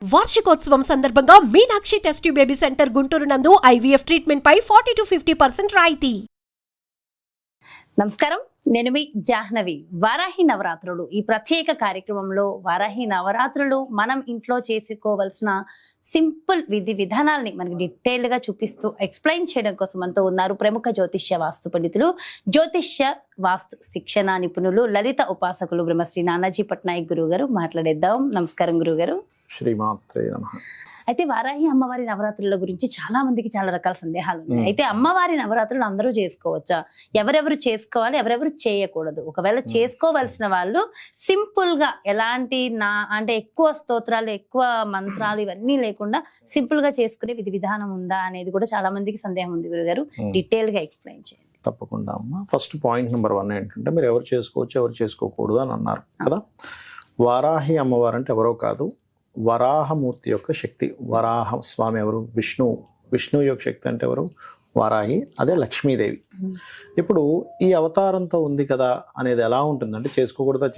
వార్షికోత్సవం సందర్భంగా Meenakshi test tube baby centre Guntur నందు ఐవీఎఫ్ ట్రీట్మెంట్ పై 40 to 50% రాయితీ. నమస్కారం, నేను మీ జాహ్నవి. వారాహి నవరాత్రులు ఈ ప్రత్యేక కార్యక్రమంలో వారాహి నవరాత్రులు మనం ఇంట్లో చేసుకోవాల్సిన సింపుల్ విధి విధానాల్ని మనకి డీటెయిల్ గా చూపిస్తూ ఎక్స్ప్లెయిన్ చేయడం కోసం అంతా ఉన్నారు ప్రముఖ జ్యోతిష్య వాస్తు పండితులు, జ్యోతిష్య వాస్తు శిక్షణ నిపుణులు, లలిత ఉపాసకులు బ్రహ్మశ్రీ నానాజీ పట్నాయక్ గురువు గారు. మాట్లాడేద్దాం. నమస్కారం గురువు గారు. శ్రీమాత్రే నమః. అయితే వారాహి అమ్మవారి నవరాత్రుల గురించి చాలా మందికి చాలా రకాల సందేహాలు ఉన్నాయి. అయితే అమ్మవారి నవరాత్రులు అందరూ చేసుకోవచ్చా? ఎవరెవరు చేసుకోవాలి, ఎవరెవరు చేయకూడదు? ఒకవేళ చేసుకోవలసిన వాళ్ళు సింపుల్ గా ఎలాంటి అంటే ఎక్కువ స్తోత్రాలు, ఎక్కువ మంత్రాలు ఇవన్నీ లేకుండా సింపుల్ గా చేసుకునే విధి విధానం ఉందా అనేది కూడా చాలా మందికి సందేహం ఉంది. గురుగారు, డీటెయిల్ గా ఎక్స్ప్లెయిన్ చేయండి. తప్పకుండా అమ్మ. ఫస్ట్ పాయింట్ నెంబర్ 1 ఏంటంటే, మీరు ఎవరు చేసుకోవచ్చు, ఎవరు చేసుకోకూడదు అని అన్నారు కదా. వారాహి అమ్మవారు అంటే ఎవరో కాదు, వరాహమూర్తి యొక్క శక్తి. వరాహ స్వామి ఎవరు? విష్ణువు యొక్క శక్తి అంటే ఎవరు? వారాహి. అదే లక్ష్మీదేవి. ఇప్పుడు ఈ అవతారంతో ఉంది కదా అనేది ఎలా ఉంటుందంటే, చేసుకోకూడదా,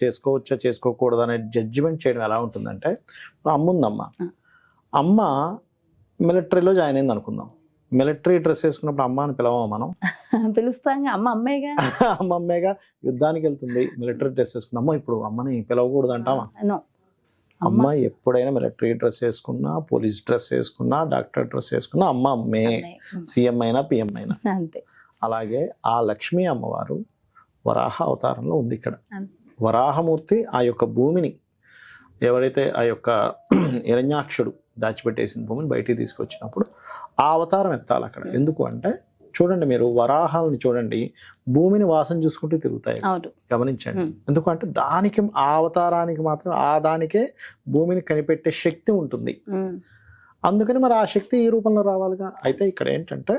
చేసుకోవచ్చా, చేసుకోకూడదా అనే జడ్జిమెంట్ చేయడం ఎలా ఉంటుందంటే, అమ్మ ఉందమ్మ, అమ్మ మిలిటరీలో జాయిన్ అయింది అనుకుందాం. మిలిటరీ డ్రెస్ వేసుకున్నప్పుడు అమ్మ అని పిలవమా మనం? పిలుస్తాం. అమ్మేగా అమ్మేగా. యుద్ధానికి వెళ్తుంది, మిలిటరీ డ్రెస్ వేసుకున్నా, అమ్మ ఇప్పుడు అమ్మని పిలవకూడదు అంటామా? అమ్మ ఎప్పుడైనా మిలిటరీ డ్రెస్ వేసుకున్నా, పోలీస్ డ్రెస్ వేసుకున్నా, డాక్టర్ డ్రెస్ వేసుకున్నా అమ్మ అమ్మే. సీఎం అయినా పిఎం అయినా అంతే. అలాగే ఆ లక్ష్మీ అమ్మవారు వరాహ అవతారంలో ఉంది ఇక్కడ. వరాహమూర్తి ఆ యొక్క భూమిని, ఎవరైతే ఆ యొక్క హిరణ్యాక్షుడు దాచిపెట్టేసిన భూమిని బయటికి తీసుకొచ్చినప్పుడు ఆ అవతారం ఎత్తాలి అక్కడ. ఎందుకు అంటే, చూడండి, మీరు వరాహాలని చూడండి, భూమిని వాసన చూసుకుంటూ తిరుగుతాయి, గమనించండి. ఎందుకంటే దానికి, ఆ అవతారానికి మాత్రం ఆ దానికే భూమిని కనిపెట్టే శక్తి ఉంటుంది. అందుకని మరి ఆ శక్తి ఈ రూపంలో రావాలిగా. అయితే ఇక్కడ ఏంటంటే,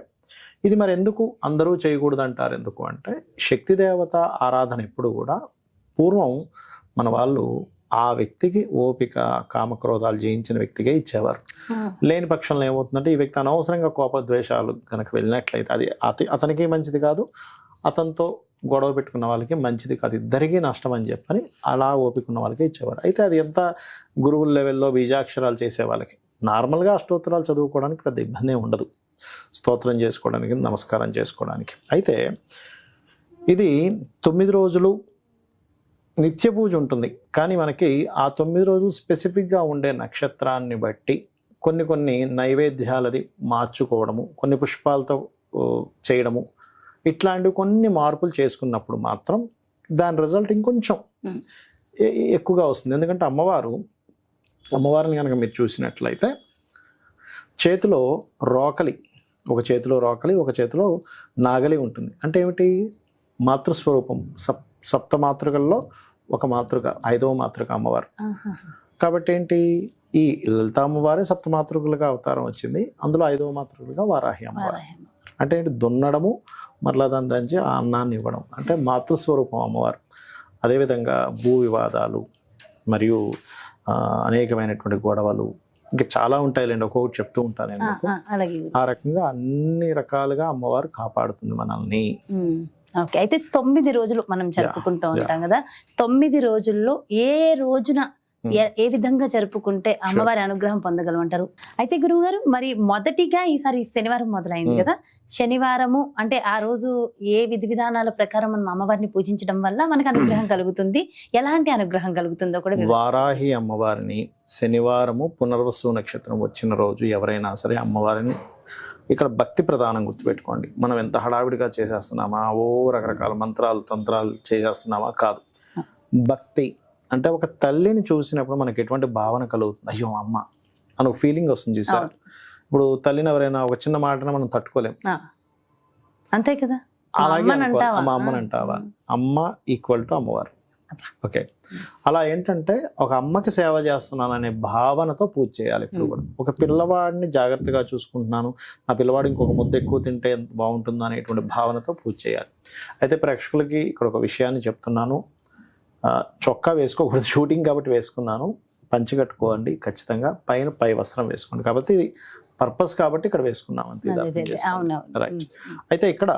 ఇది మరి ఎందుకు అందరూ చేయకూడదు అంటారు? ఎందుకు అంటే, శక్తి దేవత ఆరాధన ఎప్పుడు కూడా పూర్వం మన వాళ్ళు ఆ వ్యక్తికి ఓపిక, కామక్రోధాలు జయించిన వ్యక్తిగా ఇచ్చేవారు. లేని పక్షంలో ఏమవుతుందంటే, ఈ వ్యక్తి అనవసరంగా కోపద్వేషాలు కనుక వెళ్ళినట్లయితే అది అతనికి మంచిది కాదు, అతనితో గొడవ పెట్టుకున్న వాళ్ళకి మంచిది కాదు, ఇద్దరికీ నష్టం అని చెప్పని అలా ఓపిక ఉన్న వాళ్ళకి ఇచ్చేవారు. అయితే అది ఎంత గురువుల లెవెల్లో బీజాక్షరాలు చేసే వాళ్ళకి, నార్మల్గా అష్టోత్తరాలు చదువుకోవడానికి పెద్ద ఇబ్బంది ఉండదు, స్తోత్రం చేసుకోవడానికి, నమస్కారం చేసుకోవడానికి. అయితే ఇది 9 రోజులు నిత్య పూజ ఉంటుంది. కానీ మనకి ఆ 9 రోజులు స్పెసిఫిక్గా ఉండే నక్షత్రాన్ని బట్టి కొన్ని నైవేద్యాలది మార్చుకోవడము, కొన్ని పుష్పాలతో చేయడము, ఇట్లాంటివి కొన్ని మార్పులు చేసుకున్నప్పుడు మాత్రం దాని రిజల్ట్ ఇంకొంచెం ఎక్కువగా వస్తుంది. ఎందుకంటే అమ్మవారిని కనుక మీరు చూసినట్లయితే, చేతిలో రోకలి, ఒక చేతిలో రోకలి, ఒక చేతిలో నాగలి ఉంటుంది. అంటే ఏమిటి? మాతృస్వరూపం. సప్తమాతృకల్లో ఒక మాతృక, 5వ మాతృక అమ్మవారు. కాబట్టి ఏంటి, ఈ లలిత అమ్మవారే సప్తమాతృకులుగా అవతారం వచ్చింది, అందులో 5వ మాతృకులుగా వారాహి అమ్మవారు. అంటే ఏంటి? దున్నడము, మరలా దాని దంచి ఆ అన్నాన్ని ఇవ్వడం, అంటే మాతృస్వరూపం అమ్మవారు. అదేవిధంగా భూ వివాదాలు మరియు అనేకమైనటువంటి గొడవలు ఇంకా చాలా ఉంటాయిలేండి, ఒక్కొక్కటి చెప్తూ ఉంటాను నేను. ఆ రకంగా అన్ని రకాలుగా అమ్మవారు కాపాడుతుంది మనల్ని. ఓకే. అయితే 9 రోజులు మనం జరుపుకుంటూ ఉంటాం కదా. 9 రోజుల్లో ఏ రోజున ఏ విధంగా జరుపుకుంటే అమ్మవారి అనుగ్రహం పొందగలమంటారు? అయితే గురువు గారు, మరి మొదటిగా ఈసారి శనివారం మొదలైంది కదా. శనివారము అంటే ఆ రోజు ఏ విధి విధానాల ప్రకారం మనం అమ్మవారిని పూజించడం వల్ల మనకు అనుగ్రహం కలుగుతుంది, ఎలాంటి అనుగ్రహం కలుగుతుందో కూడా. వారాహి అమ్మవారిని శనివారము పునర్వసు నక్షత్రం వచ్చిన రోజు ఎవరైనా సరే అమ్మవారిని, ఇక్కడ భక్తి ప్రధానం గుర్తుపెట్టుకోండి. మనం ఎంత హడావిడిగా చేసేస్తున్నామా, రకరకాల మంత్రాలు తంత్రాలు చేసేస్తున్నామా? కాదు. భక్తి అంటే ఒక తల్లిని చూసినప్పుడు మనకి ఎటువంటి భావన కలుగుతుంది? అయ్యో అమ్మ అని ఒక ఫీలింగ్ వస్తుంది, చూసారు? ఇప్పుడు తల్లిని ఎవరైనా ఒక చిన్న మాటను మనం తట్టుకోలేం, అంతే కదా. అలాగే అమ్మని అంటావా? అమ్మ ఈక్వల్ టు అమ్మవారు. ఓకే. అలా ఏంటంటే, ఒక అమ్మకి సేవ చేస్తున్నాను అనే భావనతో పూజ చేయాలి ఇప్పుడు కూడా. ఒక పిల్లవాడిని జాగ్రత్తగా చూసుకుంటున్నాను, నా పిల్లవాడు ఇంకొక ముద్ద ఎక్కువ తింటే ఎంత బాగుంటుందో అనేటువంటి భావనతో పూజ చేయాలి. అయితే ప్రేక్షకులకి ఇక్కడ ఒక విషయాన్ని చెప్తున్నాను, చొక్కా వేసుకోకూడదు, షూటింగ్ కాబట్టి వేసుకున్నాను. పంచి కట్టుకోండి ఖచ్చితంగా, పై వస్త్రం వేసుకోండి. కాబట్టి పర్పస్ కాబట్టి ఇక్కడ వేసుకున్నాం అంతే. రైట్. అయితే ఇక్కడ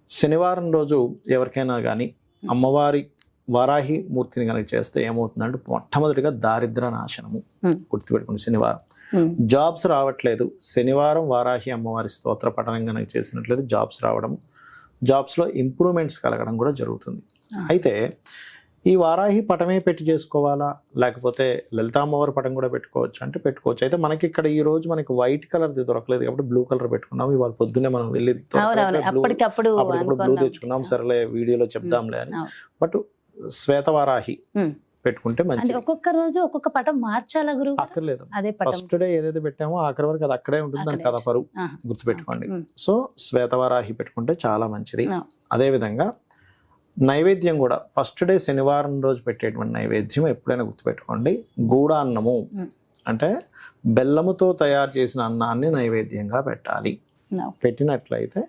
శనివారం రోజు ఎవరికైనా కానీ అమ్మవారి వారాహి మూర్తిని కనుక చేస్తే ఏమవుతుందంటే మొట్టమొదటిగా దారిద్ర నాశనము. గుర్తుపెట్టుకోండి, శనివారం జాబ్స్ రావట్లేదు, శనివారం వారాహి అమ్మవారి స్తోత్ర పఠనం కనుక చేసినట్లయితే జాబ్స్ రావడం, జాబ్స్లో ఇంప్రూవ్మెంట్స్ కలగడం కూడా జరుగుతుంది. అయితే ఈ వారాహి పటమే పెట్టి చేసుకోవాలా, లేకపోతే లలితా అమ్మవారి పటం కూడా పెట్టుకోవచ్చు అంటే పెట్టుకోవచ్చు. అయితే మనకి ఇక్కడ ఈ రోజు మనకి వైట్ కలర్ దొరకలేదు కాబట్టి బ్లూ కలర్ పెట్టుకున్నాం. ఇవాళ పొద్దున్నే మనం వెళ్ళి అప్పటికప్పుడు బ్లూ తెచ్చుకున్నాం, సరేలే వీడియోలో చెప్దాంలే అని. బట్ శ్వేత వారాహి పెట్టుకుంటే మంచిది. ఒక్కొక్క రోజు ఒక్కొక్క పటం మార్చాలా గురు? అక్కర్లేదు, అదే ఫస్ట్ డే ఏదైతే పెట్టామో ఆఖరి వరకు అది అక్కడే ఉంటుంది, దాని కథ పరువు గుర్తుపెట్టుకోండి. సో శ్వేతవారాహి పెట్టుకుంటే చాలా మంచిది. అదే విధంగా నైవేద్యం కూడా ఫస్ట్ డే శనివారం రోజు పెట్టేటువంటి నైవేద్యం ఎప్పుడైనా గుర్తుపెట్టుకోండి, గూడ అన్నము అంటే బెల్లముతో తయారు చేసిన అన్నాన్ని నైవేద్యంగా పెట్టాలి. పెట్టినట్లయితే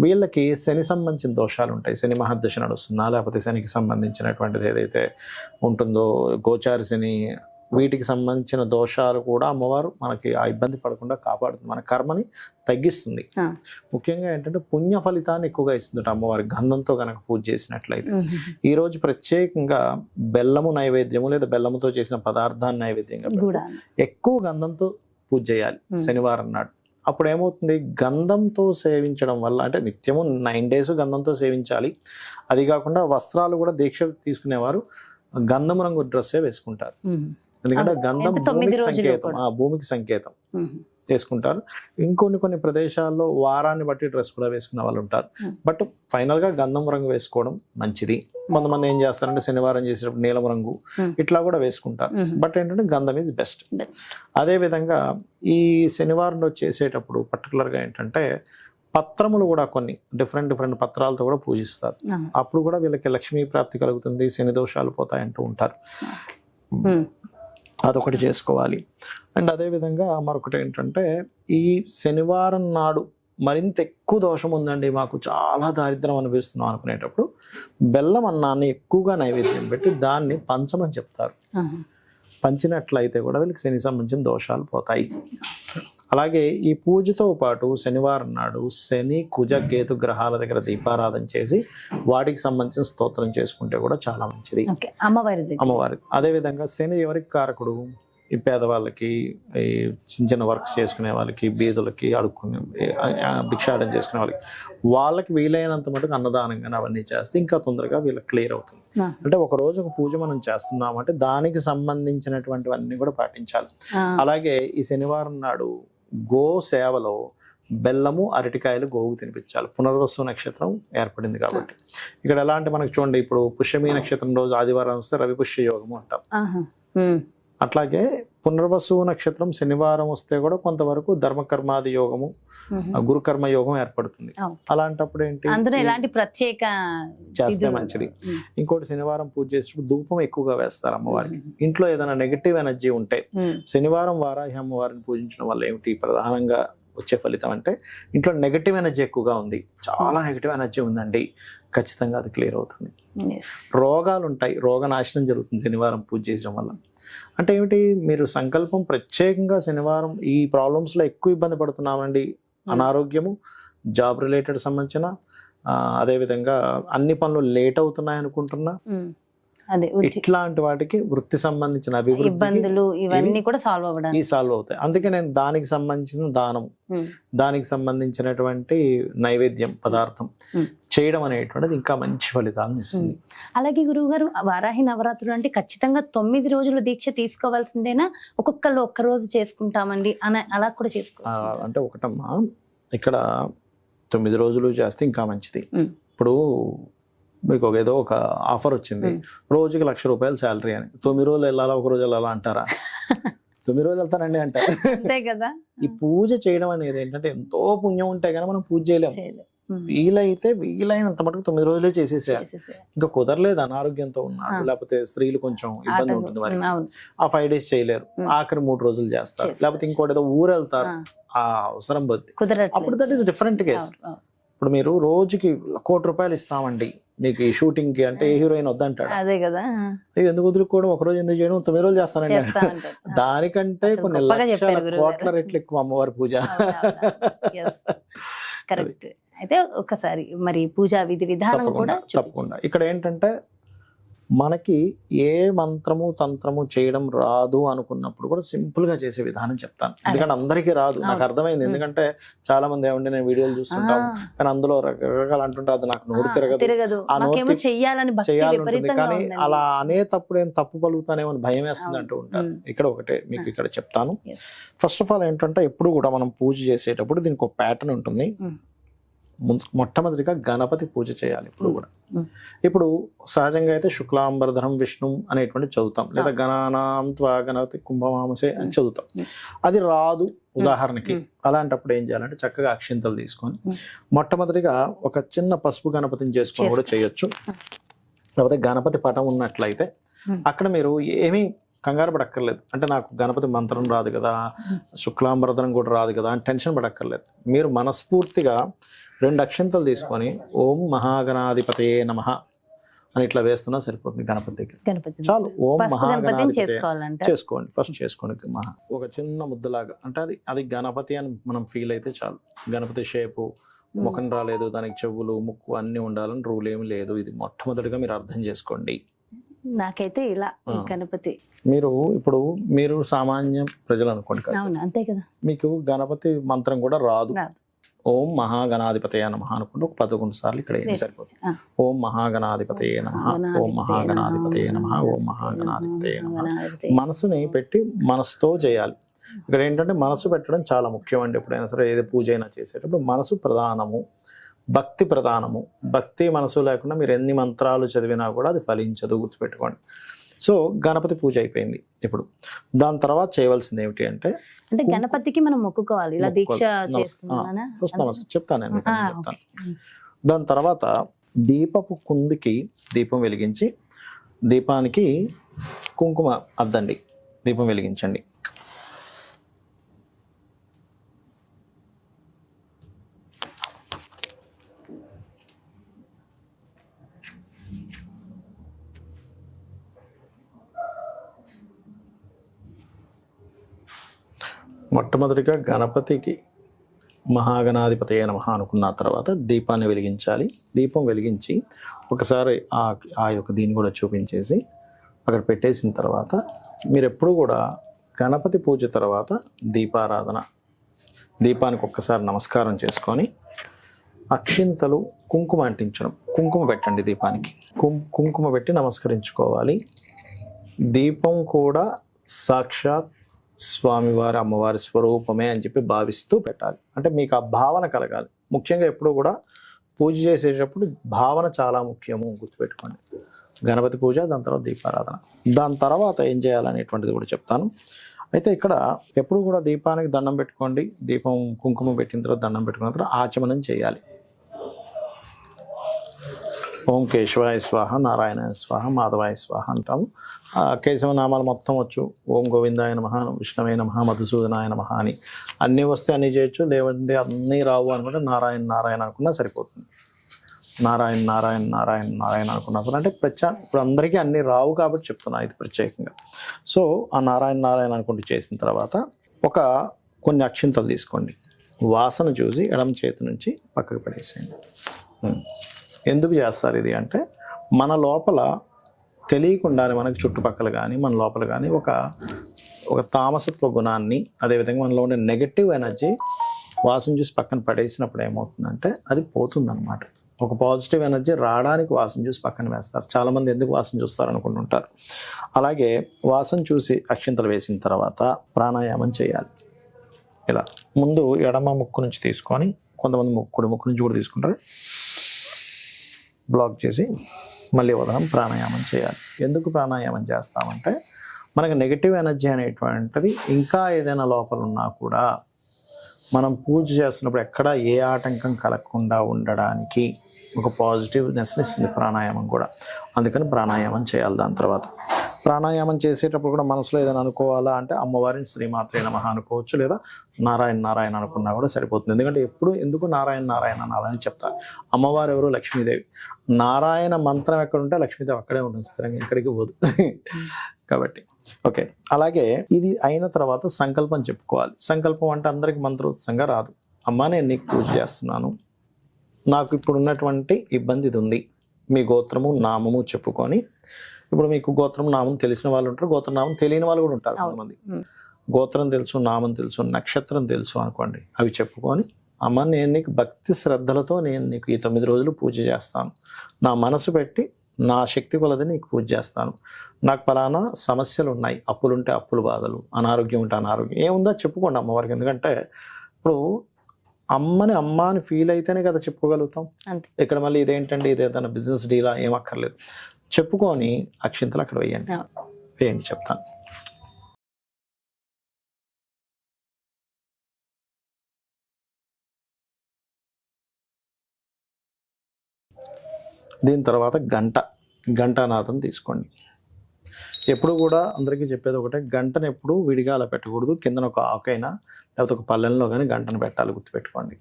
వీళ్ళకి శని సంబంధించిన దోషాలు ఉంటాయి, శని మహర్దశ నడుస్తున్నా లేకపోతే శనికి సంబంధించినటువంటిది ఏదైతే ఉంటుందో గోచారి శని, వీటికి సంబంధించిన దోషాలు కూడా అమ్మవారు మనకి ఆ ఇబ్బంది పడకుండా కాపాడుతుంది, మన కర్మని తగ్గిస్తుంది. ముఖ్యంగా ఏంటంటే పుణ్య ఫలితాన్ని ఎక్కువగా ఇస్తుంది అమ్మవారి గంధంతో కనుక పూజ చేసినట్లయితే. ఈ రోజు ప్రత్యేకంగా బెల్లము నైవేద్యము లేదా బెల్లముతో చేసిన పదార్థాన్ని నైవేద్యంగా ఎక్కువ గంధంతో పూజ చేయాలి శనివారం నాడు. అప్పుడు ఏమవుతుంది, గంధంతో సేవించడం వల్ల, అంటే నిత్యము 9 days గంధంతో సేవించాలి. అది కాకుండా వస్త్రాలు కూడా దీక్ష తీసుకునేవారు గంధం రంగు డ్రెస్సే వేసుకుంటారు, ఎందుకంటే గంధం భూమికి సంకేతం, భూమికి సంకేతం వేసుకుంటారు. కొన్ని ప్రదేశాల్లో వారాన్ని బట్టి డ్రెస్ కూడా వేసుకునే వాళ్ళు ఉంటారు. బట్ ఫైనల్ గా గంధం రంగు వేసుకోవడం మంచిది. కొంతమంది ఏం చేస్తారంటే శనివారం చేసేటప్పుడు నీలం రంగు ఇట్లా కూడా వేసుకుంటారు. బట్ ఏంటంటే గంధం ఈజ్ బెస్ట్. అదే విధంగా ఈ శనివారం రోజు చేసేటప్పుడు పర్టికులర్ గా ఏంటంటే పత్రములు కూడా కొన్ని డిఫరెంట్ పత్రాలతో కూడా పూజిస్తారు. అప్పుడు కూడా వీళ్ళకి లక్ష్మీ ప్రాప్తి కలుగుతుంది, శని దోషాలు పోతాయంటూ ఉంటారు. అదొకటి చేసుకోవాలి. అండ్ అదేవిధంగా మరొకటి ఏంటంటే ఈ శనివారం నాడు మరింత ఎక్కువ దోషం ఉందండి, మాకు చాలా దారిద్రం అనిపిస్తున్నాం అనుకునేటప్పుడు బెల్లం అన్నాన్ని ఎక్కువగా నైవేద్యం పెట్టి దాన్ని పంచమని చెప్తారు. పంచినట్లయితే కూడా వీళ్ళకి శని సంబంధించిన దోషాలు పోతాయి. అలాగే ఈ పూజతో పాటు శనివారం నాడు శని కుజ కేతు గ్రహాల దగ్గర దీపారాధన చేసి వాటికి సంబంధించిన స్తోత్రం చేసుకుంటే కూడా చాలా మంచిది, అమ్మవారి. అదే విధంగా శని ఎవరికి కారకుడు, ఈ పేదవాళ్ళకి, ఈ చిన్న వర్క్స్ చేసుకునే వాళ్ళకి, బీదులకి, అడుక్కునే భిక్షాటం చేసుకునే వాళ్ళకి వీలైనంత మటుకు అన్నదానంగా అవన్నీ చేస్తే ఇంకా తొందరగా వీళ్ళకి క్లియర్ అవుతుంది. అంటే ఒక రోజు ఒక పూజ మనం చేస్తున్నామంటే దానికి సంబంధించినటువంటివన్నీ కూడా పాటించాలి. అలాగే ఈ శనివారం నాడు గో సేవలో బెల్లము అరటికాయలు గోవు తినిపించాలి. పునర్వసు నక్షత్రం ఏర్పడింది కాబట్టి ఇక్కడ ఎలా అంటే మనకు చూడండి, ఇప్పుడు పుష్యమి నక్షత్రం రోజు ఆదివారం వస్తే రవి పుష్య యోగము అంటాం. అట్లాగే పునర్వసు నక్షత్రం శనివారం వస్తే కూడా కొంతవరకు ధర్మకర్మాది యోగము, గురుకర్మ యోగం ఏర్పడుతుంది. అలాంటప్పుడు ఏంటి, అందులో ఎలాంటి ప్రత్యేక చేస్తే మంచిది. ఇంకోటి శనివారం పూజ చేసేటప్పుడు ధూపం ఎక్కువగా వేస్తారు అమ్మవారికి. ఇంట్లో ఏదైనా నెగటివ్ ఎనర్జీ ఉంటే శనివారం వారాహి అమ్మవారిని పూజించడం వల్ల ఏమిటి ప్రధానంగా వచ్చే ఫలితం అంటే, ఇంట్లో నెగటివ్ ఎనర్జీ ఎక్కువగా ఉంది, చాలా నెగటివ్ ఎనర్జీ ఉందండి, ఖచ్చితంగా అది క్లియర్ అవుతుంది. రోగాలు ఉంటాయి, రోగ నాశనం జరుగుతుంది శనివారం పూజ చేయడం వల్ల. అంటే ఏమిటి, మీరు సంకల్పం ప్రత్యేకంగా శనివారం ఈ ప్రాబ్లమ్స్ లో ఎక్కువ ఇబ్బంది పడుతున్నామండి, అనారోగ్యము, జాబ్ రిలేటెడ్ సంబంధించిన, అదేవిధంగా అన్ని పనులు లేట్ అవుతున్నాయి అనుకుంటున్నా, ఇట్లాంటి వాటికి వృత్తి సంబంధించిన అభివృద్ధి ఇబ్బందులు ఇవన్నీ కూడా సాల్వ్ అవుతాయి. అందుకే నేను దానికి సంబంధించిన దానం, దానికి సంబంధించినటువంటి నైవేద్యం పదార్థం చేయడం అనేటువంటిది ఇంకా మంచి ఫలితాలను ఇస్తుంది. అలాగే గురువు గారు, వారాహి నవరాత్రులు అంటే ఖచ్చితంగా 9 రోజులు దీక్ష తీసుకోవాల్సిందేనా, ఒక్కొక్కరు ఒక్క రోజు చేసుకుంటామండి అని అలా కూడా చేసుకోవచ్చు? అంటే ఒకటమ్మా, ఇక్కడ 9 రోజులు చేస్తే ఇంకా మంచిది. ఇప్పుడు మీకు ఏదో ఒక ఆఫర్ వచ్చింది, రోజుకి ₹1,00,000 శాలరీ అని, 9 రోజులు వెళ్ళాలా, ఒక రోజు వెళ్ళాలా అంటారా? 9 రోజులు వెళ్తానండి అంటారు. అంతే కదా. ఈ పూజ చేయడం అనేది ఏంటంటే ఎంతో పుణ్యం ఉంటే కానీ మనం పూజ చేయలేము. వీలైనంత మటుకు 9 రోజులే చేసేసేయాలి. ఇంకా కుదరలేదు, అనారోగ్యంతో ఉన్నాడు, లేకపోతే స్త్రీలు కొంచెం ఇబ్బంది ఉంటుంది వారికి, ఆ 5 days చేయలేరు, ఆఖరి 3 రోజులు చేస్తారు, లేకపోతే ఇంకోటి ఏదో ఊరు వెళ్తారు, ఆ అవసరం బద్ది, అప్పుడు దట్ ఈస్ డిఫరెంట్ కేసు. ఇప్పుడు మీరు రోజుకి ₹1,00,00,000 ఇస్తామండి మీకు ఈ షూటింగ్ కి అంటే, ఏ హీరోయిన్ వద్దంటాడు. అదే కదా, ఎందుకు వదులుకోవడం, ఒక రోజు ఎందుకు చేయడం, 9 రోజులు చేస్తానండి. దానికంటే కొన్ని లక్షల కోట్ల రెట్లు ఎక్కువ అమ్మవారి పూజ. కరెక్ట్. అయితే ఒకసారి మరి పూజా విధి విధానం కూడా తప్పకుండా. ఇక్కడ ఏంటంటే మనకి ఏ మంత్రము తంత్రము చేయడం రాదు అనుకున్నప్పుడు కూడా సింపుల్ గా చేసే విధానం చెప్తాను. ఎందుకంటే అందరికీ రాదు, నాకు అర్థమైంది. ఎందుకంటే చాలా మంది ఏమంటే నేను వీడియోలు చూస్తుంటాం కానీ అందులో రకరకాలు అంటుంటారు, అది నాకు నోరు తిరగదు, ఆ నోరు చేయాలంటుంది కానీ అలా అనేటప్పుడు ఏం తప్పు పలుకుతానేమో భయం వేస్తుంది అంటూ ఉంటారు. ఇక్కడ ఒకటే మీకు ఇక్కడ చెప్తాను. ఫస్ట్ ఆఫ్ ఆల్ ఏంటంటే ఎప్పుడు కూడా మనం పూజ చేసేటప్పుడు దీనికి ఒక ప్యాటర్న్ ఉంటుంది. మొట్టమొదటిగా గణపతి పూజ చేయాలి ఎప్పుడు కూడా. ఇప్పుడు సహజంగా అయితే శుక్లాంబరధరం విష్ణు అనేటువంటి చదువుతాం, లేదా గణానాం త్వా గణపతి కుంభమామసే అని చదువుతాం. అది రాదు ఉదాహరణకి. అలాంటప్పుడు ఏం చేయాలంటే చక్కగా అక్షింతలు తీసుకొని మొట్టమొదటిగా ఒక చిన్న పసుపు గణపతిని చేసుకొని కూడా చేయొచ్చు. లేకపోతే గణపతి పటం ఉన్నట్లయితే అక్కడ మీరు ఏమీ కంగారు పడక్కర్లేదు. అంటే నాకు గణపతి మంత్రం రాదు కదా, శుక్లాంబరధరం కూడా రాదు కదా అని టెన్షన్ పడక్కర్లేదు. మీరు మనస్ఫూర్తిగా 2 అక్షింతలు తీసుకొని ఓం మహాగణాధిపతయే నమః అని ఇట్లా వేస్తున్నా సరిపోతుంది గణపతి దగ్గర. చాలు. ఓం మహాగణాధిపతయే చేసుకోండి, ఫస్ట్ చేసుకోండి. ఒక చిన్న ముద్దలాగా, అంటే అది గణపతి అని మనం ఫీల్ అయితే చాలు. గణపతి షేపు, ముఖం రాలేదు, దానికి చెవులు ముక్కు అన్ని ఉండాలని రూల్ ఏమి లేదు. ఇది మొట్టమొదటిగా మీరు అర్థం చేసుకోండి. నాకైతే ఇలా గణపతి మీరు సామాన్య ప్రజలు అనుకోండి, అంతే కదా, మీకు గణపతి మంత్రం కూడా రాదు. ఓం మహాగణాధిపతయే నమః అనుకుంటూ ఒక 11 సార్లు ఇక్కడ ఏం సరిపోతుంది. ఓం మహాగణాధిపతయే నమః, ఓం మహాగణాధిపతయే నమః, ఓం మహాగణాధిపతయే నమః. మనసుని పెట్టి మనసుతో చేయాలి. ఇక్కడ ఏంటంటే మనసు పెట్టడం చాలా ముఖ్యం అండి. ఎప్పుడైనా సరే ఏది పూజ అయినా చేసేటప్పుడు మనసు ప్రధానము, భక్తి ప్రధానము. భక్తి మనసు లేకుండా మీరు ఎన్ని మంత్రాలు చదివినా కూడా అది ఫలించదు, గుర్తుపెట్టుకోండి. సో గణపతి పూజ అయిపోయింది. ఇప్పుడు దాని తర్వాత చేయవలసింది ఏమిటి అంటే గణపతికి మనం మొక్కుకోవాలి. ఇలా దీక్ష చెప్తాను. దాని తర్వాత దీపపు కుందికి దీపం వెలిగించి దీపానికి కుంకుమ అద్దండి, దీపం వెలిగించండి. మొట్టమొదటిగా గణపతికి మహాగణాధిపతయే నమః అనుకున్న తర్వాత దీపాన్ని వెలిగించాలి. దీపం వెలిగించి ఒకసారి ఆ యొక్క దీన్ని కూడా చూపించేసి అక్కడ పెట్టేసిన తర్వాత మీరు ఎప్పుడు కూడా గణపతి పూజ తర్వాత దీపారాధన, దీపానికి ఒక్కసారి నమస్కారం చేసుకొని అక్షింతలు కుంకుమ అంటించడం, కుంకుమ పెట్టండి దీపానికి. కుంకుమ పెట్టి నమస్కరించుకోవాలి. దీపం కూడా సాక్షాత్ స్వామివారి అమ్మవారి స్వరూపమే అని చెప్పి భావిస్తూ పెట్టాలి. అంటే మీకు ఆ భావన కలగాలి. ముఖ్యంగా ఎప్పుడు కూడా పూజ చేసేటప్పుడు భావన చాలా ముఖ్యము, గుర్తుపెట్టుకోండి. గణపతి పూజ, దాని తర్వాత దీపారాధన, దాని తర్వాత ఏం చేయాలనేటువంటిది కూడా చెప్తాను. అయితే ఇక్కడ ఎప్పుడు కూడా దీపానికి దండం పెట్టుకోండి. దీపం కుంకుమ పెట్టిన తర్వాత దండం పెట్టుకున్న తర్వాత ఆచమనం చేయాలి. ఓం కేశవాయ స్వాహ, నారాయణాయ స్వాహ, మాధవాయ స్వాహ అంటాము. కేశవ నామాలు మొత్తం వచ్చు. ఓం గోవిందాయ నమః, విష్ణవే నమః, మధుసూదనాయ నమః అని అన్నీ వస్తే అన్నీ చేయొచ్చు. లేదంటే అన్నీ రావు అనుకుంటే నారాయణ నారాయణ అనుకున్నా సరిపోతుంది. నారాయణ నారాయణ నారాయణ నారాయణ అనుకున్నప్పుడు అంటే ఇప్పుడు అందరికీ అన్నీ రావు కాబట్టి చెప్తున్నా ఇది ప్రత్యేకంగా. సో ఆ నారాయణ నారాయణ అనుకుంటూ చేసిన తర్వాత కొన్ని అక్షింతలు తీసుకోండి. వాసన చూసి ఎడమ చేతి నుంచి పక్కకు పడేసేయండి. ఎందుకు చేస్తారు ఇది అంటే మన లోపల తెలియకుండానే మనకి చుట్టుపక్కల కానీ మన లోపల కానీ ఒక తామసత్వ గుణాన్ని, అదేవిధంగా మనలో ఉండే నెగటివ్ ఎనర్జీ వాసన చూసి పక్కన పడేసినప్పుడు ఏమవుతుందంటే అది పోతుందన్నమాట. ఒక పాజిటివ్ ఎనర్జీ రావడానికి వాసన చూసి పక్కన వేస్తారు. చాలామంది ఎందుకు వాసన చూస్తారు అనుకుంటుంటారు. అలాగే వాసన చూసి అక్షింతలు వేసిన తర్వాత ప్రాణాయామం చేయాలి. ఇలా ముందు ఎడమ ముక్కు నుంచి తీసుకొని, కొంతమంది కుడి ముక్కు నుంచి కూడా తీసుకుంటారు, బ్లాక్ చేసి మళ్ళీ ఉదయం ప్రాణాయామం చేయాలి. ఎందుకు ప్రాణాయామం చేస్తామంటే మనకు నెగిటివ్ ఎనర్జీ అనేటువంటిది ఇంకా ఏదైనా లోపల ఉన్నా కూడా మనం పూజ చేస్తున్నప్పుడు ఎక్కడ ఏ ఆటంకం కలగకుండా ఉండడానికి ఒక పాజిటివ్నెస్ని ఇస్తుంది ప్రాణాయామం కూడా. అందుకని ప్రాణాయామం చేయాలి. దాని తర్వాత ప్రాణాయామం చేసేటప్పుడు కూడా మనసులో ఏదైనా అనుకోవాలా అంటే అమ్మవారిని శ్రీమాత్రే నమః అనుకోవచ్చు, లేదా నారాయణ నారాయణ అనుకున్నా కూడా సరిపోతుంది. ఎందుకంటే ఎందుకు నారాయణ నారాయణ అనాలని చెప్తారు. అమ్మవారు ఎవరు? లక్ష్మీదేవి. నారాయణ మంత్రం ఎక్కడ ఉంటే లక్ష్మీదేవి అక్కడే ఉంటుంది, స్థిరంగా ఎక్కడికి పోదు. కాబట్టి ఓకే. అలాగే ఇది అయిన తర్వాత సంకల్పం చెప్పుకోవాలి. సంకల్పం అంటే అందరికి మంత్రోత్సంగా రాదు. అమ్మ నేను నీకు పూజ చేస్తున్నాను, నాకు ఇప్పుడు ఉన్నటువంటి ఇబ్బంది ఇది ఉంది, మీ గోత్రము నామము చెప్పుకొని ఇప్పుడు మీకు గోత్రం నామం తెలిసిన వాళ్ళు ఉంటారు, గోత్రం నామం తెలియని వాళ్ళు కూడా ఉంటారు కొంతమంది. గోత్రం తెలుసు, నామం తెలుసు, నక్షత్రం తెలుసు అనుకోండి, అవి చెప్పుకొని అమ్మ నేను నీకు భక్తి శ్రద్ధలతో నేను నీకు ఈ 9 రోజులు పూజ చేస్తాను, నా మనసు పెట్టి నా శక్తి కొలది నీకు పూజ చేస్తాను, నాకు పలానా సమస్యలు ఉన్నాయి, అప్పులుంటే అప్పులు బాధలు, అనారోగ్యం ఉంటే అనారోగ్యం, ఏముందో చెప్పుకోండి అమ్మవారికి. ఎందుకంటే ఇప్పుడు అమ్మని అమ్మ అని ఫీల్ అయితేనే కదా చెప్పుకోగలుగుతాం. ఇక్కడ మళ్ళీ ఇదేంటండి ఇదేదైనా బిజినెస్ డీలా ఏం అక్కర్లేదు, చెప్పుకొని అక్షింతలు అక్కడ వేయండి చెప్తాను. దీని తర్వాత గంటానాదం తీసుకోండి. ఎప్పుడు కూడా అందరికీ చెప్పేది ఒకటే, గంటను ఎప్పుడు విడిగా అలా పెట్టకూడదు, కిందన ఒక ఆకైనా లేకపోతే ఒక పల్లెల్లో కానీ గంటను పెట్టాలి, గుర్తుపెట్టుకోండి.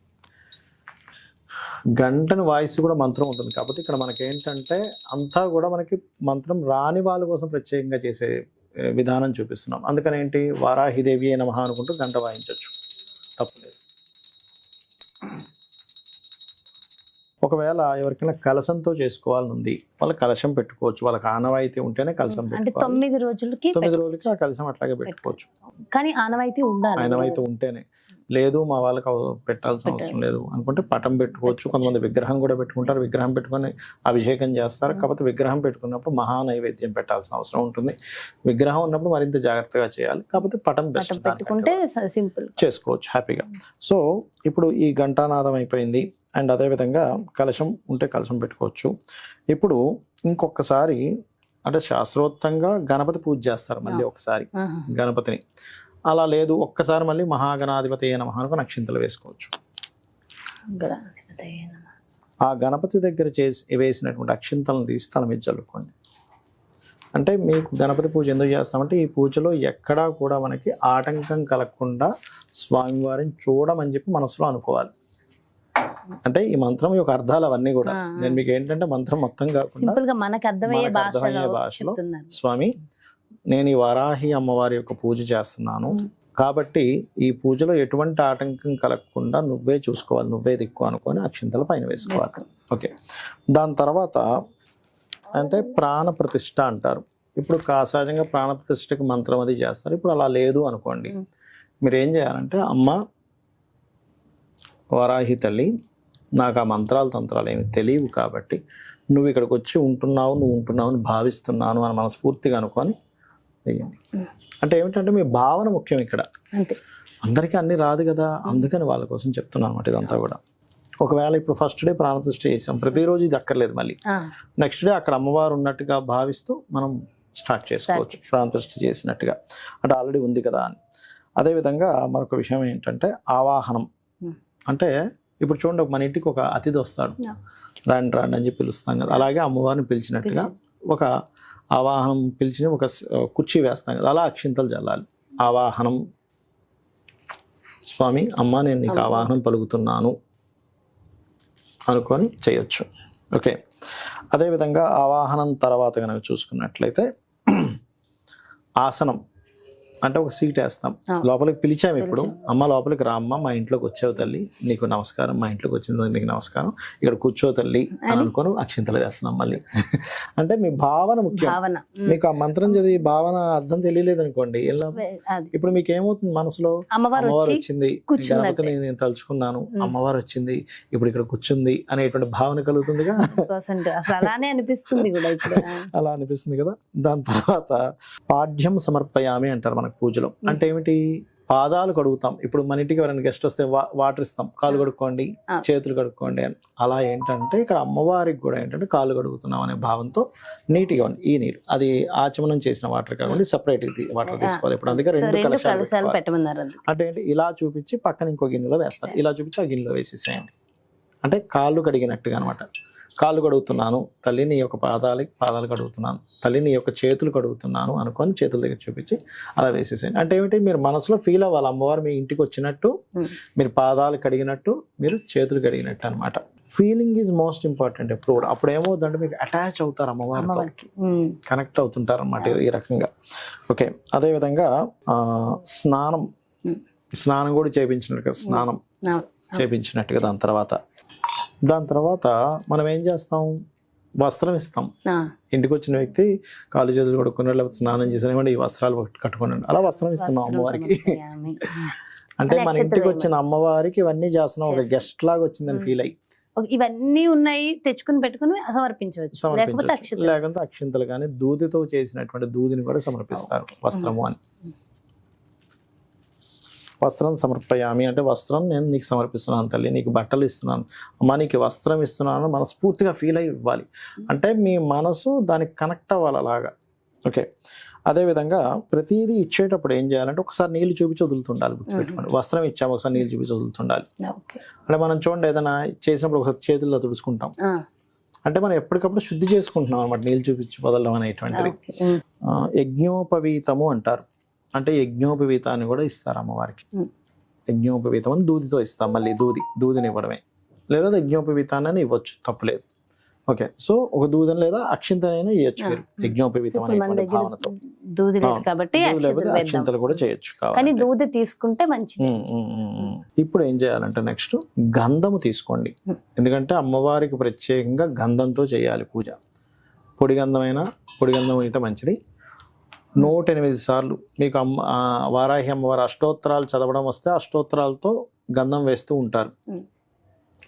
గంటను వాయిస్ కూడా మంత్రం ఉంటుంది, కాబట్టి ఇక్కడ మనకి ఏంటంటే అంతా కూడా మనకి మంత్రం రాని వాళ్ళ కోసం ప్రత్యేకంగా చేసే విధానం చూపిస్తున్నాం. అందుకని ఏంటి, వారాహిదేవి నమః అనుకుంటూ గంట వాయించవచ్చు, తప్పులేదు. ఒకవేళ ఎవరికైనా కలశంతో చేసుకోవాలని ఉంది, వాళ్ళకి కలశం పెట్టుకోవచ్చు, వాళ్ళకి ఆనవాయితీ ఉంటేనే కలశం పెట్టుకోవాలి. 9 రోజులకి ఆ కలశం అట్లాగే పెట్టుకోవచ్చు, కానీ ఆనవాయితీ ఉండాలి. ఆనవాయితీ ఉంటేనే. లేదు మా వాళ్ళకి పెట్టాల్సిన అవసరం లేదు అనుకుంటే పటం పెట్టుకోవచ్చు. కొంతమంది విగ్రహం కూడా పెట్టుకుంటారు, విగ్రహం పెట్టుకొని అభిషేకం చేస్తారు. కాకపోతే విగ్రహం పెట్టుకున్నప్పుడు మహా నైవేద్యం పెట్టాల్సిన అవసరం ఉంటుంది. విగ్రహం ఉన్నప్పుడు మరింత జాగ్రత్తగా చేయాలి. కాకపోతే పటం పెట్టుకుంటే సింపుల్ చేసుకోవచ్చు హ్యాపీగా. సో ఇప్పుడు ఈ ఘంటానాదం అయిపోయింది. అండ్ అదేవిధంగా కలశం ఉంటే కలశం పెట్టుకోవచ్చు. ఇప్పుడు ఇంకొకసారి అంటే శాస్త్రోక్తంగా గణపతి పూజ చేస్తారు మళ్ళీ ఒకసారి గణపతిని. అలా లేదు ఒక్కసారి మళ్ళీ మహాగణాధిపతి నమః అనుకుని అక్షింతలు వేసుకోవచ్చు. ఆ గణపతి దగ్గర వేసినటువంటి అక్షింతలను తీసి తల మీద చల్లుకోండి. అంటే మీకు గణపతి పూజ ఎందుకు చేస్తామంటే ఈ పూజలో ఎక్కడా కూడా మనకి ఆటంకం కలగకుండా స్వామివారిని చూడమని చెప్పి మనసులో అనుకోవాలి. అంటే ఈ మంత్రం యొక్క అర్థాలు అవన్నీ కూడా నేను మీకు ఏంటంటే మంత్రం మొత్తం కాకుండా మనకు అర్థమయ్యే భాషలో స్వామి నేను ఈ వారాహి అమ్మవారి యొక్క పూజ చేస్తున్నాను కాబట్టి ఈ పూజలో ఎటువంటి ఆటంకం కలగకుండా నువ్వే చూసుకోవాలి, నువ్వే దిక్కు అనుకొని అక్షింతల పైన వేసుకోవాలి. ఓకే, దాని తర్వాత అంటే ప్రాణ ప్రతిష్ఠ అంటారు. ఇప్పుడు సహజంగా ప్రాణ ప్రతిష్ఠకి మంత్రం అది చేస్తారు. ఇప్పుడు అలా లేదు అనుకోండి, మీరు ఏం చేయాలంటే అమ్మ వారాహి తల్లి నాకు ఆ మంత్రాలు తంత్రాలు ఏమి తెలియవు కాబట్టి నువ్వు ఇక్కడికి వచ్చి ఉంటున్నావు అని భావిస్తున్నాను అని మనస్ఫూర్తిగా అనుకొని వెయ్యండి. అంటే ఏమిటంటే మీ భావన ముఖ్యం ఇక్కడ. అందరికీ అన్ని రాదు కదా, అందుకని వాళ్ళ కోసం చెప్తున్నాను అనమాట ఇదంతా కూడా. ఒకవేళ ఇప్పుడు ఫస్ట్ డే ప్రాణప్రతిష్ఠ చేసాం, ప్రతిరోజు ఇది అక్కర్లేదు, మళ్ళీ నెక్స్ట్ డే అక్కడ అమ్మవారు ఉన్నట్టుగా భావిస్తూ మనం స్టార్ట్ చేసుకోవచ్చు ప్రాణప్రతిష్ఠ చేసినట్టుగా, అంటే ఆల్రెడీ ఉంది కదా అని. అదేవిధంగా మరొక విషయం ఏంటంటే ఆవాహనం. అంటే ఇప్పుడు చూడండి, మన ఇంటికి ఒక అతిథి వస్తాడు, రాండి రాండి అని చెప్పి పిలుస్తాం కదా, అలాగే అమ్మవారిని పిలిచినట్టుగా ఒక ఆవాహనం పిలిచిన ఒక కుర్చీ వేస్తాం కదా, అలా అక్షింతలు చల్లాలి. ఆవాహనం, స్వామి అమ్మ నేను నీకు ఆవాహనం పలుకుతున్నాను అనుకొని చేయొచ్చు. ఓకే, అదేవిధంగా ఆవాహనం తర్వాత కనుక చూసుకున్నట్లయితే ఆసనం అంటే ఒక సీట్ వేస్తాం, లోపలికి పిలిచాము. ఇప్పుడు అమ్మ లోపలికి రా అమ్మ, మా ఇంట్లోకి వచ్చావు తల్లి, నీకు నమస్కారం, మా ఇంట్లోకి వచ్చింది నీకు నమస్కారం, ఇక్కడ కూర్చో తల్లి అని అనుకొని అక్షింతలు వేస్తున్నాం మళ్ళీ. అంటే మీ భావన ముఖ్యం. మీకు ఆ మంత్రం చదివి భావన అర్థం తెలియలేదు అనుకోండి, ఇప్పుడు మీకు ఏమవుతుంది మనసులో, అమ్మవారు వచ్చింది, గణపతిని నేను తలుచుకున్నాను, అమ్మవారు వచ్చింది, ఇప్పుడు ఇక్కడ కూర్చుంది అనేటువంటి భావన కలుగుతుందిగా. అలా అనిపిస్తుంది కదా. దాని తర్వాత పాఠ్యం సమర్పయామి అంటారు మనకు పూజలో. అంటే ఏమిటి, పాదాలు కడుగుతాం. ఇప్పుడు మన ఇంటికి ఎవరైనా గెస్ట్ వస్తే వాటర్ ఇస్తాం, కాళ్ళు కడుక్కోండి, చేతులు కడుక్కోండి అని. అలా ఏంటంటే ఇక్కడ అమ్మవారికి కూడా ఏంటంటే కాళ్ళు కడుగుతున్నాం అనే భావంతో నీట్గా ఉంది. ఈ నీరు అది ఆచమనం చేసిన వాటర్ కాకుండా సపరేట్ వాటర్ తీసుకోవాలి. ఇప్పుడు అందుకే 2 కలశాలు పెట్టమన్నారు. అంటే ఏంటి, ఇలా చూపించి పక్కన ఇంకో గిన్నెలో వేస్తారు, ఇలా చూపించి ఆ గిన్నెలో వేసేసేయండి. అంటే కాళ్ళు కడిగినట్టుగా అనమాట. కాళ్ళు కడుగుతున్నాను తల్లి, నీ యొక్క పాదాలు కడుగుతున్నాను తల్లి, నీ యొక్క చేతులు కడుగుతున్నాను అనుకొని చేతుల దగ్గర చూపించి అలా వేసేసేయండి. అంటే ఏమిటి, మీరు మనసులో ఫీల్ అవ్వాలి అమ్మవారు మీ ఇంటికి వచ్చినట్టు, మీరు పాదాలు కడిగినట్టు, మీరు చేతులు కడిగినట్టు అనమాట. Feeling is most important. ఎప్పుడు అప్పుడు ఏమవుతుందంటే మీకు అటాచ్ అవుతారు అమ్మవారితో, కనెక్ట్ అవుతుంటారు అనమాట ఈ రకంగా. ఓకే, అదేవిధంగా స్నానం కూడా చేయించినట్టుగా, స్నానం చేయించినట్టుగా. దాని తర్వాత మనం ఏం చేస్తాం, వస్త్రం ఇస్తాం. ఇంటికి వచ్చిన వ్యక్తి కాళ్ళు చేతులు కడుక్కున్నాడు, లేకపోతే స్నానం చేసిన ఈ వస్త్రాలు కట్టుకున్నాడు, అలా వస్త్రం ఇస్తున్నాం అమ్మవారికి. అంటే మన ఇంటికి వచ్చిన అమ్మవారికి ఇవన్నీ చేస్తున్నాం, ఒక గెస్ట్ లాగా వచ్చిందని ఫీల్ అయ్యి. ఇవన్నీ ఉన్నాయి, తెచ్చుకుని పెట్టుకుని సమర్పించవచ్చు. లేకపోతే అక్షింతలు కానీ దూదితో చేసినటువంటి దూదిని కూడా సమర్పిస్తారు. వస్త్రము అని, వస్త్రం సమర్పయామి అంటే వస్త్రం నేను నీకు సమర్పిస్తున్నాను తల్లి, నీకు బట్టలు ఇస్తున్నాను అమ్మా, నీకు వస్త్రం ఇస్తున్నాను మనస్ఫూర్తిగా ఫీల్ అయ్యి ఇవ్వాలి. అంటే మీ మనసు దానికి కనెక్ట్ అవ్వాలి అలాగా. ఓకే, అదేవిధంగా ప్రతిదీ ఇచ్చేటప్పుడు ఏం చేయాలంటే ఒకసారి నీళ్ళు చూపించి వదులుతుండాలి. గుర్తుపెట్టుకోండి, వస్త్రం ఇచ్చాము ఒకసారి నీళ్ళు చూపించి వదులుతుండాలి. అంటే మనం చూడండి ఏదైనా చేసినప్పుడు ఒకసారి చేతుల్లో తుడుచుకుంటాం, అంటే మనం ఎప్పటికప్పుడు శుద్ధి చేసుకుంటున్నాం అనమాట నీళ్ళు చూపించి వదలడం అనేటువంటిది. యజ్ఞోపవీతము అంటారు, అంటే యజ్ఞోపవీతాన్ని కూడా ఇస్తారు అమ్మవారికి. యజ్ఞోపవీతం అని దూదితో ఇస్తాం, మళ్ళీ దూదిని ఇవ్వడమే, లేదా యజ్ఞోపవీతాన్ని ఇవ్వచ్చు, తప్పులేదు. ఓకే, సో ఒక దూదని లేదా అక్షింతనైనా ఇవ్వచ్చు మీరు యజ్ఞోపవీతం అనేటువంటి భావనతో. దూది లేదు కాబట్టి అక్షింతలు కూడా చేయొచ్చు, కానీ దూది తీసుకుంటే మంచిది. ఇప్పుడు ఏం చేయాలంటే నెక్స్ట్ గంధము తీసుకోండి, ఎందుకంటే అమ్మవారికి ప్రత్యేకంగా గంధంతో చేయాలి పూజ. పొడి గంధం అయితే మంచిది. 108 సార్లు మీకు వారాహి అమ్మవారి అష్టోత్తరాలు చదవడం వస్తే అష్టోత్తరాలతో గంధం వేస్తూ ఉంటారు,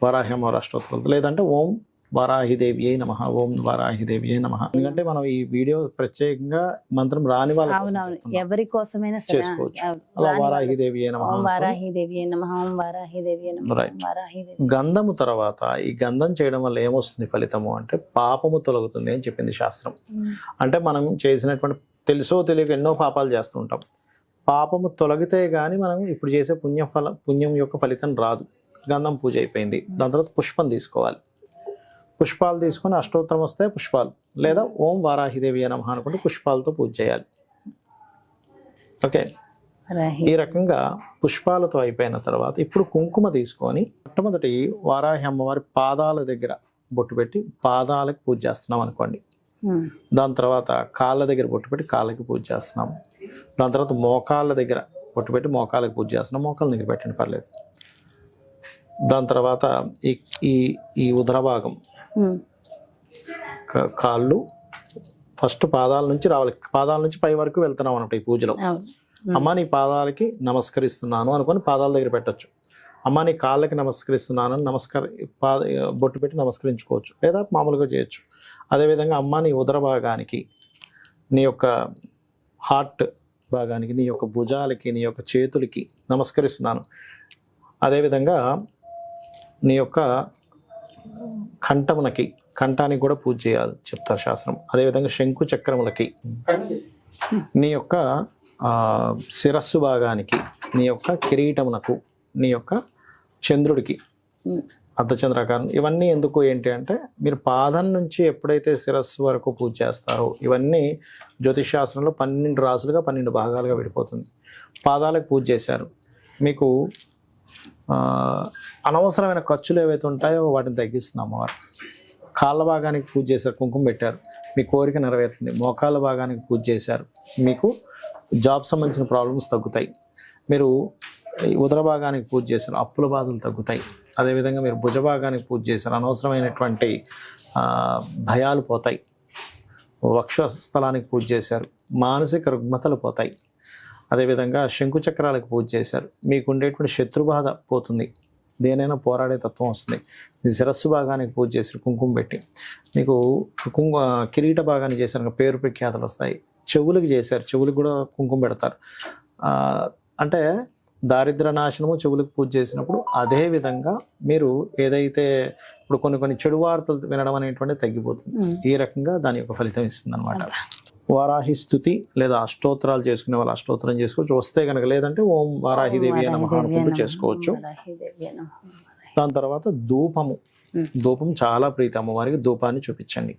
వారాహి అమ్మవారి అష్టోత్తరాలతో. లేదంటే ఓం వారాహిదేవియే నమః, ఓం వారాహిదేవియే నమః. ఎందుకంటే మనం ఈ వీడియో ప్రత్యేకంగా మంత్రం రాని వాళ్ళకి ఎవరి కోసమైనా చేసుకోవచ్చు. అలా వారాహిదేవియే నమః, వారాహిదేవియే నమః, వారాహిదేవియే నమః. గంధము తర్వాత ఈ గంధం చేయడం వల్ల ఏమొస్తుంది ఫలితము అంటే పాపము తొలగుతుంది అని చెప్పింది శాస్త్రం. అంటే మనం చేసినటువంటి తెలుసో తెలియక ఎన్నో పాపాలు చేస్తుంటాం, పాపము తొలగితే కానీ మనం ఇప్పుడు చేసే పుణ్యం యొక్క ఫలితం రాదు. గంధం పూజ అయిపోయింది, దాని తర్వాత పుష్పం తీసుకోవాలి. పుష్పాలు తీసుకొని అష్టోత్తరం వస్తే పుష్పాలు, లేదా ఓం వారాహిదేవి నమః అనుకుంటే పుష్పాలతో పూజ చేయాలి. ఓకే, ఈ రకంగా పుష్పాలతో అయిపోయిన తర్వాత ఇప్పుడు కుంకుమ తీసుకొని మొట్టమొదటి వారాహి అమ్మవారి పాదాల దగ్గర బొట్టు పెట్టి పాదాలకు పూజ చేస్తున్నాం అనుకోండి. దాని తర్వాత కాళ్ళ దగ్గర బొట్టు పెట్టి కాళ్ళకి పూజ చేస్తున్నాము. దాని తర్వాత మోకాళ్ళ దగ్గర బొట్టు పెట్టి మోకాళ్ళకి పూజ చేస్తున్నాం, మోకాళ్ళ దగ్గర పెట్టండి పర్లేదు. దాని తర్వాత ఈ ఉదర భాగం కాళ్ళు ఫస్ట్ పాదాల నుంచి రావాలి, పాదాల నుంచి పై వరకు వెళ్తున్నాం అన్నమాట ఈ పూజలో. అమ్మ నీ పాదాలకి నమస్కరిస్తున్నాను అనుకొని పాదాల దగ్గర పెట్టచ్చు. అమ్మ నీ కాళ్ళకి నమస్కరిస్తున్నాను బొట్టు పెట్టి నమస్కరించుకోవచ్చు, లేదా మామూలుగా చేయొచ్చు. అదేవిధంగా అమ్మ నీ ఉదర భాగానికి, నీ యొక్క హార్ట్ భాగానికి, నీ యొక్క భుజాలకి, నీ యొక్క చేతులకి నమస్కరిస్తున్నాను. అదేవిధంగా నీ యొక్క కంఠానికి కూడా పూజ చేయాలి చెప్తారు శాస్త్రం. అదేవిధంగా శంకు చక్రములకి, నీ యొక్క శిరస్సు భాగానికి, నీ యొక్క కిరీటమునకు, నీ యొక్క చంద్రుడికి అర్ధచంద్రాకారం. ఇవన్నీ ఎందుకు ఏంటి అంటే మీరు పాదం నుంచి ఎప్పుడైతే శిరస్సు వరకు పూజ చేస్తారో ఇవన్నీ జ్యోతిష్ శాస్త్రంలో 12 రాసులుగా 12 భాగాలుగా విడిపోతుంది. పాదాలకు పూజ చేశారు, మీకు అనవసరమైన ఖర్చులు ఏవైతే ఉంటాయో వాటిని తగ్గిస్తుంది అమ్మవారు. కాళ్ళ భాగానికి పూజ చేశారు, కుంకుమ పెట్టారు, మీ కోరిక నెరవేరుతుంది. మోకాళ్ళ భాగానికి పూజ చేశారు, మీకు జాబ్ సంబంధించిన ప్రాబ్లమ్స్ తగ్గుతాయి. మీరు ఉదర భాగానికి పూజ చేశారు, అప్పుల బాధలు తగ్గుతాయి. అదేవిధంగా మీరు భుజ భాగానికి పూజ చేశారు, అనవసరమైనటువంటి భయాలు పోతాయి. వక్షస్థలానికి పూజ చేశారు, మానసిక రుగ్మతలు పోతాయి. అదేవిధంగా శంకు చక్రాలకు పూజ చేశారు, మీకు ఉండేటువంటి శత్రుబాధ పోతుంది, దేనైనా పోరాడే తత్వం వస్తుంది. మీ శిరస్సు భాగానికి పూజ చేశారు కుంకుమ పెట్టి, మీకు కిరీట భాగాన్ని చేశారు, పేరు ప్రఖ్యాతలు వస్తాయి. చెవులకు చేశారు, చెవులకు కూడా కుంకుమ పెడతారు. అంటే దారిద్ర నాశనము చెవులకు పూజ చేసినప్పుడు. అదే విధంగా మీరు ఏదైతే ఇప్పుడు కొన్ని చెడు వార్తలు వినడం అనేటువంటిది తగ్గిపోతుంది. ఈ రకంగా దాని యొక్క ఫలితం ఇస్తుంది అనమాట. వారాహి స్తుతి లేదా అష్టోత్తరాలు చేసుకునే వాళ్ళు అష్టోత్తరం చేసుకోవచ్చు, వస్తే కనుక. లేదంటే ఓం వారాహిదేవి నమః అనుకుంటూ చేసుకోవచ్చు. దాని తర్వాత ధూపం చాలా ప్రీతి అమ్మవారికి. ధూపాన్ని చూపించండి.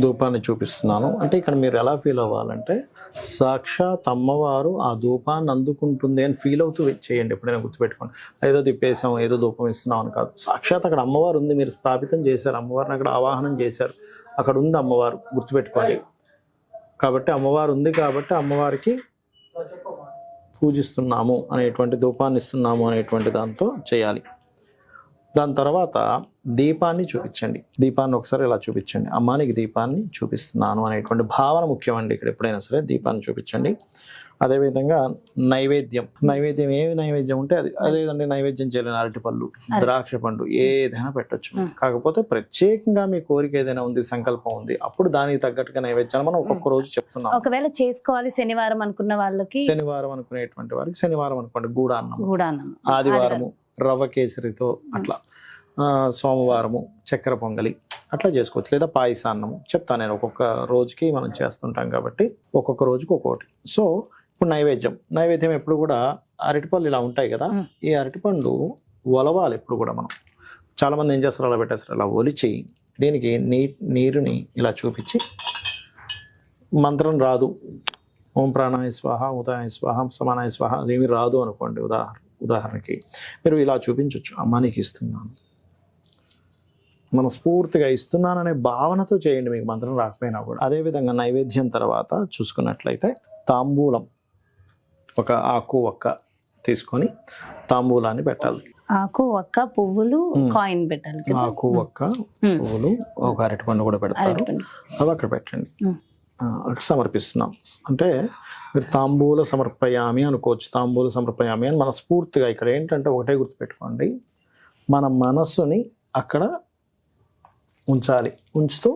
ధూపాన్ని చూపిస్తున్నాను అంటే ఇక్కడ మీరు ఎలా ఫీల్ అవ్వాలంటే సాక్షాత్ అమ్మవారు ఆ ధూపాన్ని అందుకుంటుంది అని ఫీల్ అవుతూ చేయండి. ఎప్పుడైనా గుర్తుపెట్టుకోండి, ఏదో తిప్పేసాం ఏదో ధూపం ఇస్తున్నాం అని కాదు. సాక్షాత్ అక్కడ అమ్మవారు ఉంది, మీరు స్థాపితం చేశారు, అమ్మవారిని అక్కడ ఆవాహనం చేశారు, అక్కడ ఉంది అమ్మవారు, గుర్తుపెట్టుకోండి. కాబట్టి అమ్మవారు ఉంది కాబట్టి అమ్మవారికి పూజిస్తున్నాము అనేటువంటి ధూపాన్ని ఇస్తున్నాము అనేటువంటి దాంతో చేయాలి. దాని తర్వాత దీపాన్ని చూపించండి. దీపాన్ని ఒకసారి ఇలా చూపించండి. అమ్మా నీకు దీపాన్ని చూపిస్తున్నాను అనేటువంటి భావన ముఖ్యమండి. ఇక్కడ ఎప్పుడైనా సరే దీపాన్ని చూపించండి. అదేవిధంగా నైవేద్యం ఏమి నైవేద్యం ఉంటే అది అదేవిధంగా నైవేద్యం చేయలేని అరటిపళ్ళు, ద్రాక్ష పండు ఏదైనా పెట్టొచ్చు. కాకపోతే ప్రత్యేకంగా మీ కోరిక ఏదైనా ఉంది, సంకల్పం ఉంది, అప్పుడు దానికి తగ్గట్టుగా నైవేద్యాలు మనం ఒక్కొక్క రోజు చెప్తున్నాం. ఒకవేళ చేసుకోవాలి శనివారం అనుకున్న వాళ్ళకి, శనివారం అనుకునేటువంటి వారికి శనివారం అనుకోండి గూడాన్నం, ఆదివారము రవ్వ కేసరితో అట్లా, సోమవారము చక్కెర పొంగలి అట్లా చేసుకోవచ్చు. లేదా పాయసాన్నము చెప్తాను నేను. ఒక్కొక్క రోజుకి మనం చేస్తుంటాం కాబట్టి ఒక్కొక్క రోజుకి ఒక్కొక్కటి. సో ఇప్పుడు నైవేద్యం ఎప్పుడు కూడా అరటిపళ్ళు ఇలా ఉంటాయి కదా, ఈ అరటిపండు ఒలవాలి ఎప్పుడు కూడా. మనం చాలా మంది ఏం చేస్తారు, అలా పెట్టేస్తారు. అలా ఒలిచి దీనికి నీరుని ఇలా చూపించి, మంత్రం రాదు, ఓం ప్రాణాయ స్వాహ, ఉదాయ స్వాహ, సమానాయ స్వాహ అదేమి రాదు అనుకోండి, ఉదాహరణకి మీరు ఇలా చూపించవచ్చు. అమ్మ నీకు ఇస్తున్నాను, మనస్ఫూర్తిగా ఇస్తున్నాననే భావనతో చేయండి, మీకు మంత్రం రాకపోయినా కూడా. అదేవిధంగా నైవేద్యం తర్వాత చూసుకున్నట్లయితే తాంబూలం, ఒక ఆకు ఒక్క తీసుకొని తాంబూలాన్ని పెట్టాలి. ఆకు ఒక్క పువ్వులు కాయిన్ పెట్టాలి. ఆకు ఒక్క పువ్వులు ఒక అరటిపండు కూడా పెడతారు, అవి అక్కడ పెట్టండి. అక్కడ సమర్పిస్తున్నాం అంటే మీరు తాంబూల సమర్పయామి అనుకోవచ్చు. తాంబూల సమర్పయామి అని మనస్ఫూర్తిగా. ఇక్కడ ఏంటంటే ఒకటే గుర్తుపెట్టుకోండి, మన మనస్సుని అక్కడ ఉంచాలి. ఉంచుతూ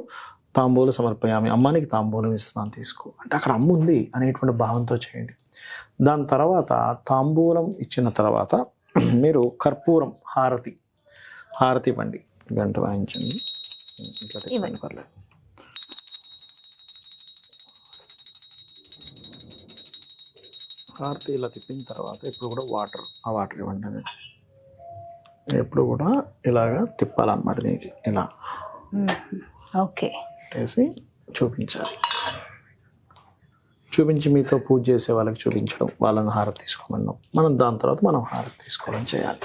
తాంబూల సమర్పయామి, అమ్మానికి తాంబూలం ఇస్తున్నాను తీసుకో అంటే అక్కడ అమ్మ ఉంది అనేటువంటి భావంతో చేయండి. దాని తర్వాత తాంబూలం ఇచ్చిన తర్వాత మీరు కర్పూరం హారతి ఇవ్వండి. గంట వాయించండి, ఇట్లా తిప్పండి పర్లేదు. హారతి ఇలా తిప్పిన తర్వాత ఇప్పుడు కూడా వాటర్ ఇవ్వండి. ఎప్పుడు కూడా ఇలాగా తిప్పాలన్నమాట. దీనికి ఇలా ఓకే వేసి చూపించాలి. చూపించి మీతో పూజ చేసే వాళ్ళకి చూపించడం, వాళ్ళని హారతి తీసుకోమన్నాం. మనం దాని తర్వాత మనం హారతి తీసుకోవడం చేయాలి.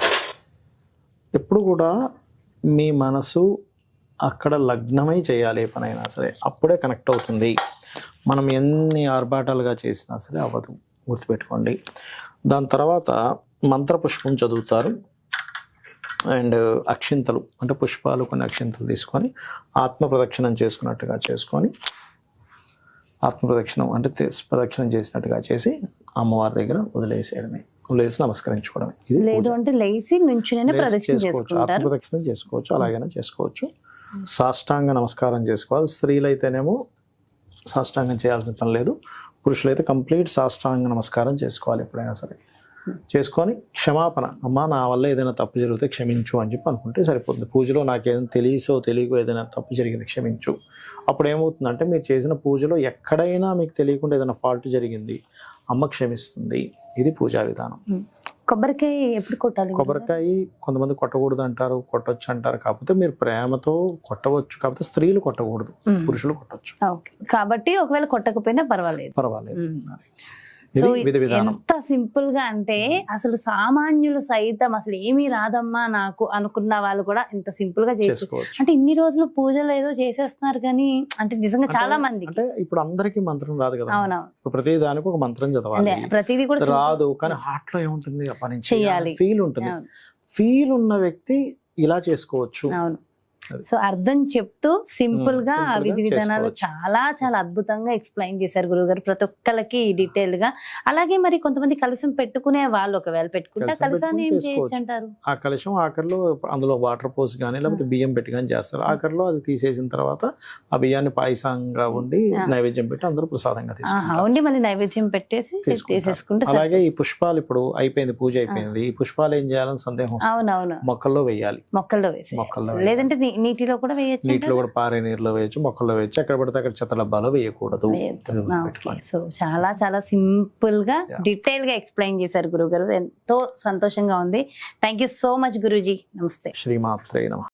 ఎప్పుడు కూడా మీ మనసు అక్కడ లగ్నమై చేయాలి. ఏ పనైనా సరే అప్పుడే కనెక్ట్ అవుతుంది. మనం ఎన్ని ఆర్భాటాలుగా చేసినా సరే అవ్వదు, గుర్తుపెట్టుకోండి. దాని తర్వాత మంత్రపుష్పం చదువుతారు. అండ్ అక్షింతలు అంటే పుష్పాలు, కొన్ని అక్షింతలు తీసుకొని ఆత్మ ప్రదక్షిణం చేసుకున్నట్టుగా చేసుకొని, ఆత్మ ప్రదక్షిణం అంటే ప్రదక్షిణం చేసినట్టుగా చేసి అమ్మవారి దగ్గర వదిలేసి నమస్కరించుకోవడమే. ఇది లేదు అంటే లేచి నుంచునే ప్రదక్షిణ చేసుకోవచ్చు, ఆత్మ ప్రదక్షిణం చేసుకోవచ్చు, అలాగైనా చేసుకోవచ్చు. సాష్టాంగ నమస్కారం చేసుకోవాలి. స్త్రీలైతేనేమో సాష్టాంగం చేయాల్సిన పని లేదు, పురుషులైతే కంప్లీట్ సాష్టాంగ నమస్కారం చేసుకోవాలి. ఎప్పుడైనా సరే చేసుకొని క్షమాపణ, అమ్మ నా వల్ల ఏదైనా తప్పు జరిగితే క్షమించు అని చెప్పి అనుకుంటే సరిపోతుంది. పూజలో నాకు ఏదైనా తెలియకో ఏదైనా తప్పు జరిగింది క్షమించు. అప్పుడు ఏమవుతుందంటే మీరు చేసిన పూజలో ఎక్కడైనా మీకు తెలియకుండా ఏదైనా ఫాల్ట్ జరిగింది, అమ్మ క్షమిస్తుంది. ఇది పూజా విధానం. కొబ్బరికాయ ఎప్పుడు కొట్టాలి? కొబ్బరికాయ కొంతమంది కొట్టకూడదు అంటారు, కొట్టొచ్చు అంటారు. కాకపోతే మీరు ప్రేమతో కొట్టవచ్చు, కాకపోతే స్త్రీలు కొట్టకూడదు, పురుషులు కొట్టవచ్చు. కాబట్టి ఒకవేళ కొట్టకపోయినా పర్వాలేదు. సో ఎంత సింపుల్ గా అంటే అసలు సామాన్యులు సైతం అసలు ఏమీ రాదమ్మా నాకు అనుకున్న వాళ్ళు కూడా ఇంత సింపుల్ గా చేసుకోవచ్చు. అంటే ఇన్ని రోజులు పూజలు ఏదో చేసేస్తున్నారు కానీ అంటే నిజంగా చాలా మంది అంటే ఇప్పుడు అందరికీ మంత్రం రాదు కదా. అవునవును, ప్రతి దానికి ఒక మంత్రం చదవాలి, ప్రతిదీ కూడా రాదు. కానీ హార్ట్ లో ఏముంటుంది, పని చేయాలి, ఫీల్ ఉంటుంది. ఫీల్ ఉన్న వ్యక్తి ఇలా చేసుకోవచ్చు. అవును. సో అర్థం చెప్తూ సింపుల్ గా విధి విధానాలు చాలా చాలా అద్భుతంగా ఎక్స్ప్లెయిన్ చేశారు గురువుగారు, ప్రతి ఒక్కరికి డీటెయిల్ గా. అలాగే మరి కొంతమంది కలశం పెట్టుకునే వాళ్ళు ఒకవేళ పెట్టుకుంటే కలశాన్ని ఏం చేయొచ్చు అంటారు? ఆ కలశం ఆఖరిలో అందులో వాటర్ పోసి కానీ లేకపోతే బియ్యం పెట్టి కానీ చేస్తారు. ఆఖరిలో అది తీసేసిన తర్వాత ఆ బియ్యాన్ని పాయసంగా ఉండి నైవేద్యం పెట్టి అందరూ ప్రసాదంగా తీసుకుంటారు. ఉండి మళ్ళీ నైవేద్యం పెట్టేసి తీసేసుకుంటే. అలాగే ఈ పుష్పాలు ఇప్పుడు అయిపోయింది, పూజ అయిపోయింది. ఈ పుష్పాలు ఏం చేయాలని సందేహం, అవునవును, మొక్కల్లో వేయాలి. మొక్కల్లో లేదంటే నీటిలో కూడా వేయచ్చు, నీటిలో కూడా పారే నీరులో వేయచ్చు, మొక్కల్లో వేయచ్చు. ఎక్కడ పడితే అక్కడ చెత్త డబ్బాలో వేయకూడదు. సో చాలా చాలా సింపుల్ గా డీటెయిల్ గా ఎక్స్ప్లెయిన్ చేశారు గురువు గారు. ఎంతో సంతోషంగా ఉంది. Thank you so much Guruji. నమస్తే. శ్రీమాత్రే నమః.